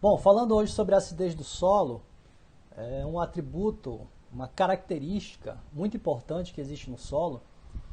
Bom, falando hoje sobre a acidez do solo, é um atributo, uma característica muito importante que existe no solo,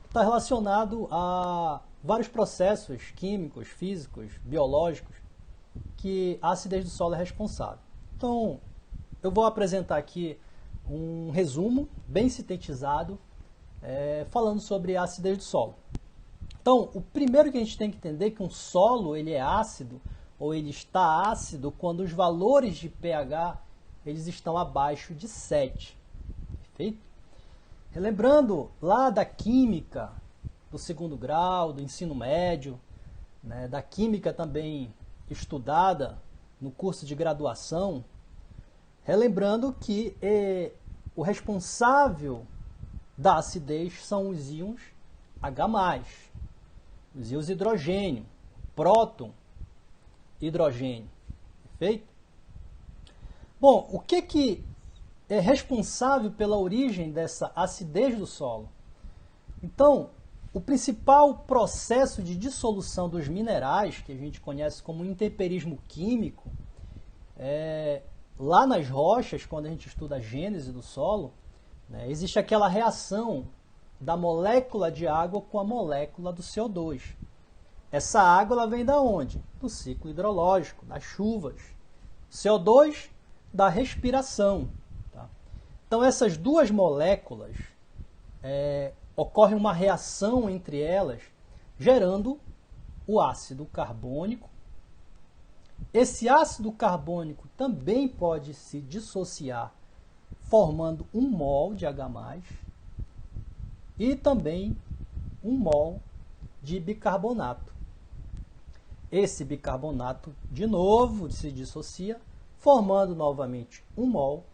que está relacionado a vários processos químicos, físicos, biológicos, que a acidez do solo é responsável. Então, eu vou apresentar aqui um resumo bem sintetizado, falando sobre a acidez do solo. Então, o primeiro que a gente tem que entender é que um solo ele é ácido, ou ele está ácido, quando os valores de pH eles estão abaixo de 7. Perfeito? Relembrando lá da química do segundo grau, do ensino médio, né, da química também estudada no curso de graduação, relembrando que o responsável da acidez são os íons H+, os íons hidrogênio, próton, hidrogênio. Perfeito? Bom, o que é responsável pela origem dessa acidez do solo? Então, o principal processo de dissolução dos minerais, que a gente conhece como intemperismo químico, lá nas rochas, quando a gente estuda a gênese do solo, né, existe aquela reação da molécula de água com a molécula do CO2. Essa água ela vem da onde? Do ciclo hidrológico, das chuvas. CO2 da respiração. Tá? Então essas duas moléculas, ocorre uma reação entre elas, gerando o ácido carbônico. Esse ácido carbônico também pode se dissociar, formando um mol de H+, e também um mol de bicarbonato. Esse bicarbonato, de novo, se dissocia, formando novamente um mol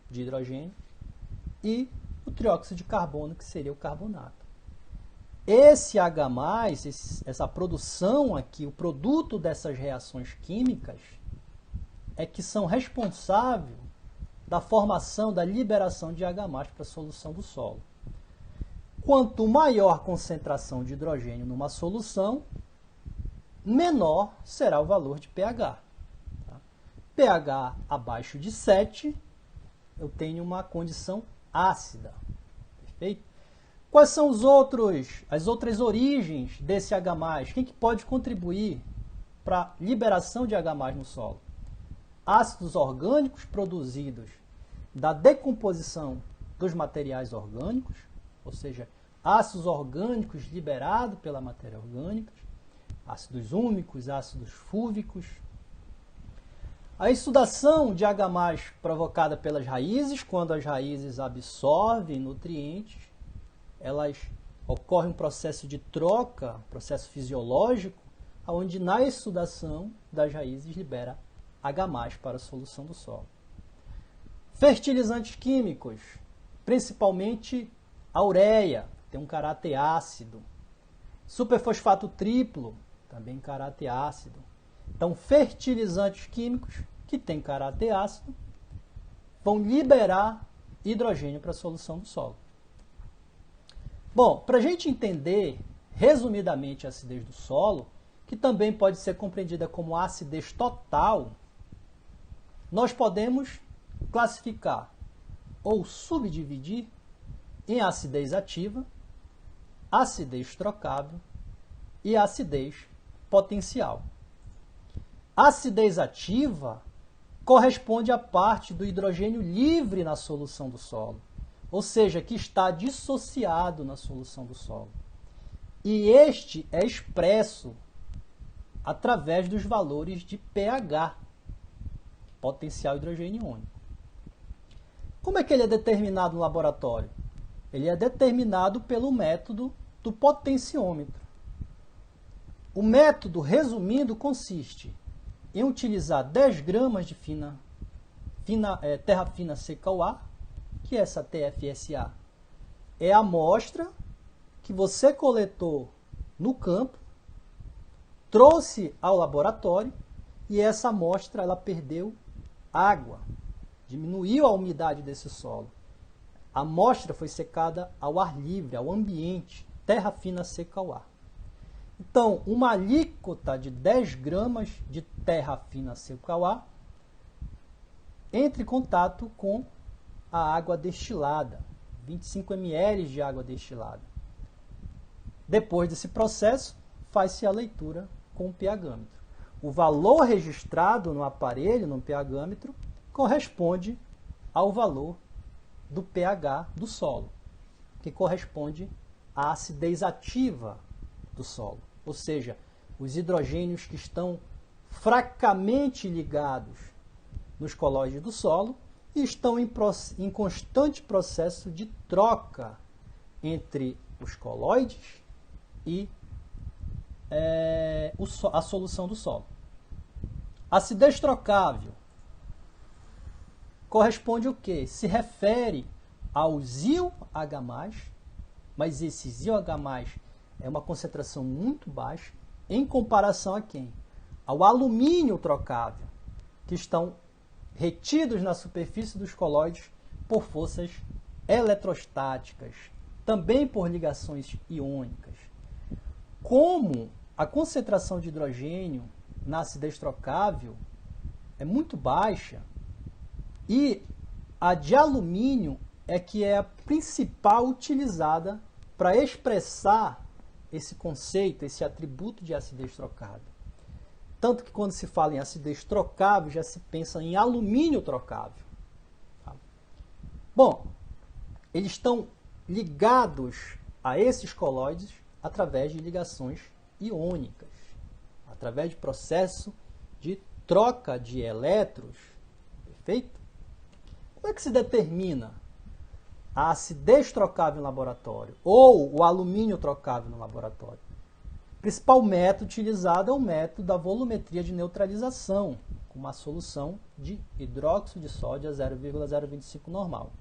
de hidrogênio e o trióxido de carbono, que seria o carbonato. Esse H+, essa produção aqui, o produto dessas reações químicas, é que são responsáveis da formação, da liberação de H+ para a solução do solo. Quanto maior a concentração de hidrogênio numa solução, menor será o valor de pH. Tá? pH abaixo de 7, eu tenho uma condição ácida. Perfeito? Quais são as outras origens desse H+? Quem que pode contribuir para a liberação de H+ no solo? Ácidos orgânicos produzidos da decomposição dos materiais orgânicos, ou seja, ácidos orgânicos liberados pela matéria orgânica, ácidos úmicos, ácidos fúvicos. A exsudação de H+ provocada pelas raízes, quando as raízes absorvem nutrientes, ocorre um processo de troca, processo fisiológico, onde na exsudação das raízes libera H+ para a solução do solo. Fertilizantes químicos, principalmente a ureia, tem um caráter ácido. Superfosfato triplo, também caráter ácido. Então, fertilizantes químicos que têm caráter ácido vão liberar hidrogênio para a solução do solo. Bom, para a gente entender resumidamente a acidez do solo, que também pode ser compreendida como acidez total, nós podemos classificar ou subdividir em acidez ativa, acidez trocável e acidez potencial. A acidez ativa corresponde à parte do hidrogênio livre na solução do solo, ou seja, que está dissociado na solução do solo. E este é expresso através dos valores de pH, potencial hidrogênio iônico. Como é que ele é determinado no laboratório? Ele é determinado pelo método do potenciômetro. O método, resumindo, consiste em utilizar 10 gramas de terra fina seca ao ar, que é essa TFSA. É a amostra que você coletou no campo, trouxe ao laboratório e essa amostra ela perdeu água, diminuiu a umidade desse solo. A amostra foi secada ao ar livre, ao ambiente, terra fina seca ao ar. Então, uma alíquota de 10 gramas de terra fina seca ao ar entre em contato com a água destilada, 25 ml de água destilada. Depois desse processo, faz-se a leitura com o pH-metro. O valor registrado no aparelho, no pH-metro, corresponde ao valor do pH do solo, que corresponde à acidez ativa do solo. Ou seja, os hidrogênios que estão fracamente ligados nos colóides do solo e estão em constante processo de troca entre os colóides e a solução do solo. Acidez trocável corresponde ao quê? Se refere ao ZiOH+, mas esse ZiOH+, é uma concentração muito baixa em comparação a quem? Ao alumínio trocável, que estão retidos na superfície dos colóides por forças eletrostáticas, também por ligações iônicas. Como a concentração de hidrogênio na acidez trocável é muito baixa e a de alumínio é que é a principal utilizada para expressar esse conceito, esse atributo de acidez trocável. Tanto que quando se fala em acidez trocável, já se pensa em alumínio trocável. Tá? Bom, eles estão ligados a esses colóides através de ligações iônicas, através de processo de troca de elétrons. Perfeito? Como é que se determina a acidez trocável no laboratório ou o alumínio trocável no laboratório? O principal método utilizado é o método da volumetria de neutralização, com uma solução de hidróxido de sódio a 0,025 normal.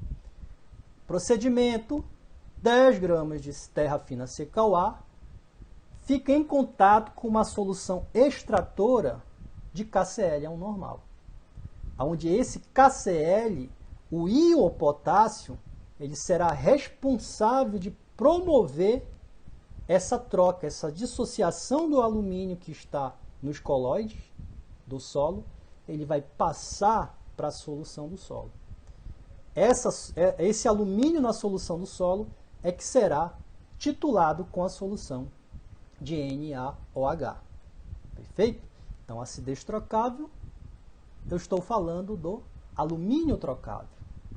Procedimento: 10 gramas de terra fina seca ao ar fica em contato com uma solução extratora de KCl a 1 normal, onde esse KCl, o íon potássio, ele será responsável de promover essa troca, essa dissociação do alumínio que está nos colóides do solo, ele vai passar para a solução do solo. Esse alumínio na solução do solo é que será titulado com a solução de NaOH. Perfeito? Então, acidez trocável, eu estou falando do alumínio trocável,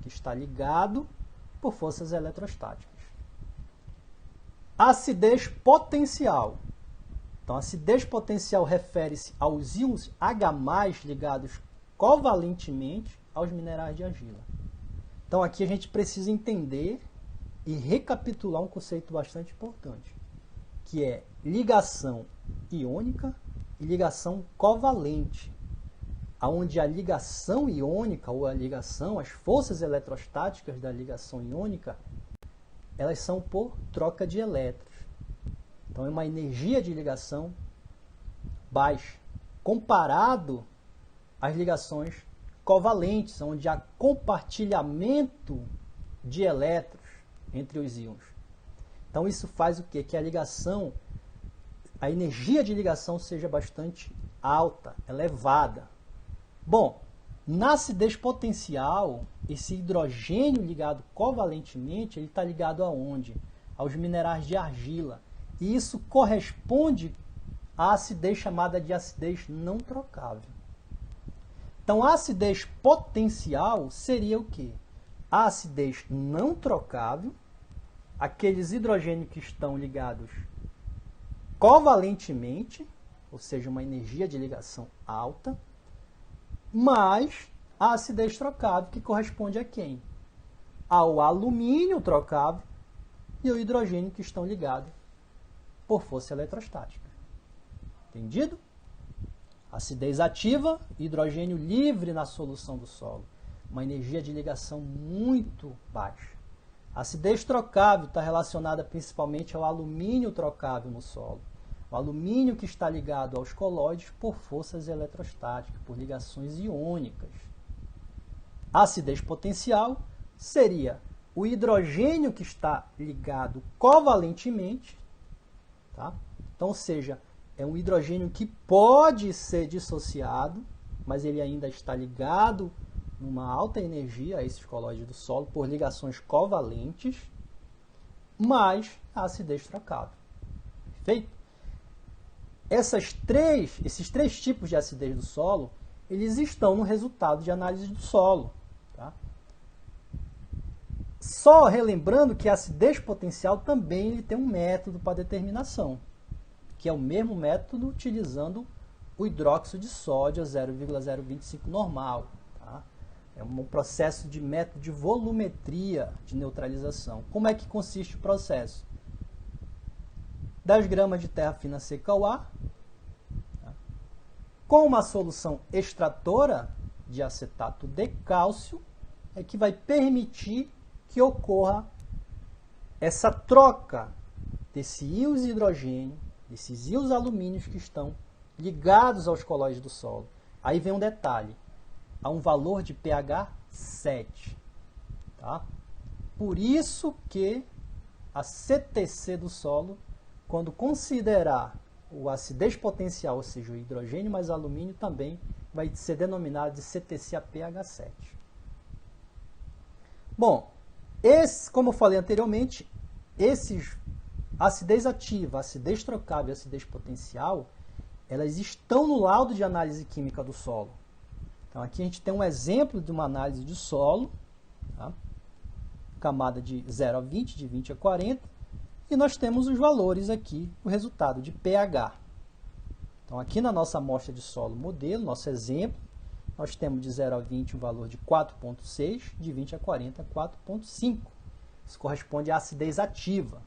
que está ligado por forças eletrostáticas. Acidez potencial. Então, acidez potencial refere-se aos íons H+, ligados covalentemente aos minerais de argila. Então, aqui a gente precisa entender e recapitular um conceito bastante importante, que é ligação iônica e ligação covalente, onde a ligação iônica ou a ligação, as forças eletrostáticas da ligação iônica, elas são por troca de elétrons. Então, é uma energia de ligação baixa, comparado às ligações covalentes, onde há compartilhamento de elétrons entre os íons. Então, isso faz o quê? Que a ligação, a energia de ligação seja bastante alta, elevada. Bom, na acidez potencial, esse hidrogênio ligado covalentemente, ele está ligado aonde? Aos minerais de argila. E isso corresponde à acidez chamada de acidez não trocável. Então, a acidez potencial seria o quê? A acidez não trocável, aqueles hidrogênios que estão ligados covalentemente, ou seja, uma energia de ligação alta, mais a acidez trocável, que corresponde a quem? Ao alumínio trocável e ao hidrogênio que estão ligados por força eletrostática. Entendido? Acidez ativa, hidrogênio livre na solução do solo. Uma energia de ligação muito baixa. A acidez trocável está relacionada principalmente ao alumínio trocável no solo. O alumínio que está ligado aos colóides por forças eletrostáticas, por ligações iônicas. A acidez potencial seria o hidrogênio que está ligado covalentemente, tá? Então, ou seja, é um hidrogênio que pode ser dissociado, mas ele ainda está ligado numa alta energia a esses colóides do solo por ligações covalentes, mais a acidez trocável. Perfeito? Esses três tipos de acidez do solo, eles estão no resultado de análise do solo. Tá? Só relembrando que a acidez potencial também ele tem um método para determinação, que é o mesmo método utilizando o hidróxido de sódio a 0,025 normal. Tá? É um processo de método de volumetria de neutralização. Como é que consiste o processo? 10 gramas de terra fina seca ao ar, tá? Com uma solução extratora de acetato de cálcio, é que vai permitir que ocorra essa troca desse íons de hidrogênio, desses íons alumínios que estão ligados aos colóides do solo. Aí vem um detalhe, há um valor de pH 7. Tá? Por isso que a CTC do solo, quando considerar o acidez potencial, ou seja, o hidrogênio mais alumínio, também vai ser denominado de CTC a pH 7. Bom, como eu falei anteriormente, esses acidez ativa, acidez trocável e acidez potencial, elas estão no laudo de análise química do solo. Então aqui a gente tem um exemplo de uma análise de solo, tá? Camada de 0 a 20, de 20 a 40, e nós temos os valores aqui, o resultado de pH. Então aqui na nossa amostra de solo modelo, nosso exemplo, nós temos de 0 a 20 um valor de 4,6, de 20 a 40, 4,5. Isso corresponde à acidez ativa.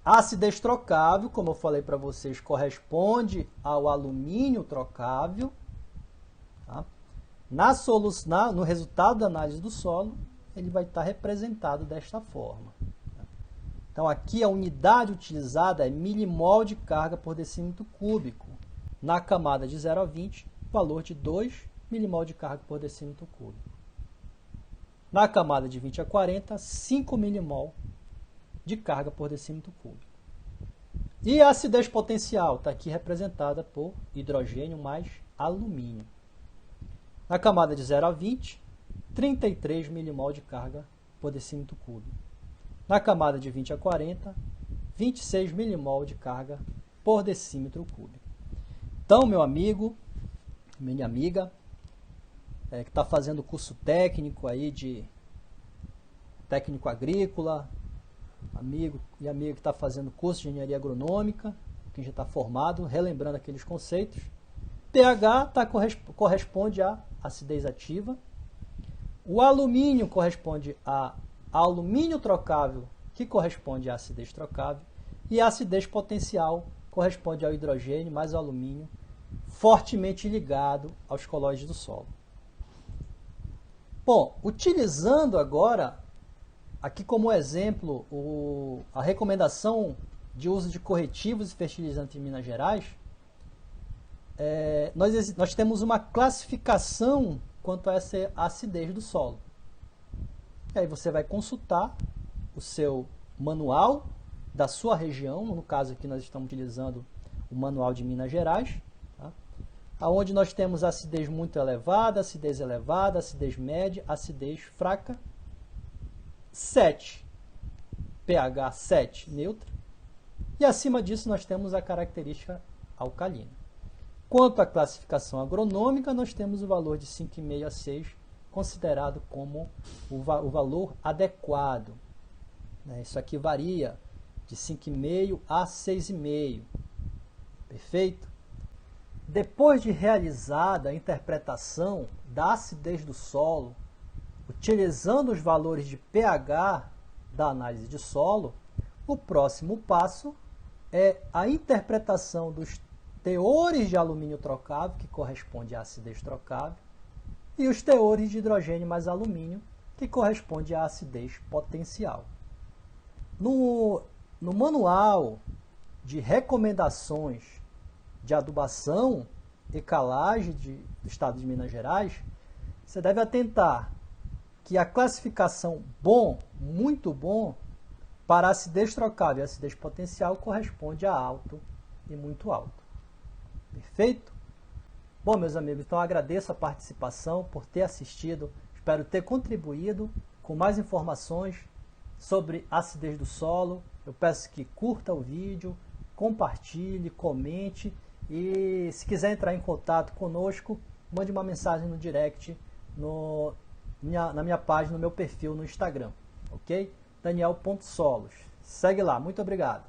A acidez trocável, como eu falei para vocês, corresponde ao alumínio trocável. Tá? No resultado da análise do solo, ele vai estar representado desta forma. Então, aqui a unidade utilizada é milimol de carga por decímetro cúbico. Na camada de 0 a 20, valor de 2 milimol de carga por decímetro cúbico. Na camada de 20 a 40, 5 milimol de carga por decímetro cúbico. E a acidez potencial está aqui representada por hidrogênio mais alumínio. Na camada de 0 a 20, 33 milimol de carga por decímetro cúbico. Na camada de 20 a 40, 26 milimol de carga por decímetro cúbico. Então, meu amigo, minha amiga, que está fazendo curso técnico aí de técnico agrícola, amigo e amiga que está fazendo curso de engenharia agronômica, quem já está formado, relembrando aqueles conceitos, pH corresponde à acidez ativa, o alumínio corresponde a alumínio trocável, que corresponde à acidez trocável, e a acidez potencial corresponde ao hidrogênio mais o alumínio, fortemente ligado aos colóides do solo. Bom, utilizando agora, aqui como exemplo, a recomendação de uso de corretivos e fertilizantes em Minas Gerais, nós temos uma classificação quanto a essa acidez do solo. E aí você vai consultar o seu manual da sua região, no caso aqui nós estamos utilizando o manual de Minas Gerais, tá? Onde nós temos acidez muito elevada, acidez média, acidez fraca, 7, pH 7, neutra, e acima disso nós temos a característica alcalina. Quanto à classificação agronômica, nós temos o valor de 5,5 a 6, considerado como o valor adequado. Isso aqui varia de 5,5 a 6,5. Perfeito? Depois de realizada a interpretação da acidez do solo, utilizando os valores de pH da análise de solo, o próximo passo é a interpretação dos teores de alumínio trocável, que corresponde à acidez trocável, e os teores de hidrogênio mais alumínio, que corresponde à acidez potencial. No manual de recomendações de adubação e calagem do estado de Minas Gerais, você deve atentar que a classificação bom, muito bom, para acidez trocável e acidez potencial corresponde a alto e muito alto. Perfeito? Bom, meus amigos, então eu agradeço a participação, por ter assistido, espero ter contribuído com mais informações sobre acidez do solo. Eu peço que curta o vídeo, compartilhe, comente e se quiser entrar em contato conosco, mande uma mensagem no direct na minha página, no meu perfil no Instagram, ok? Daniel.solos. Segue lá, muito obrigado.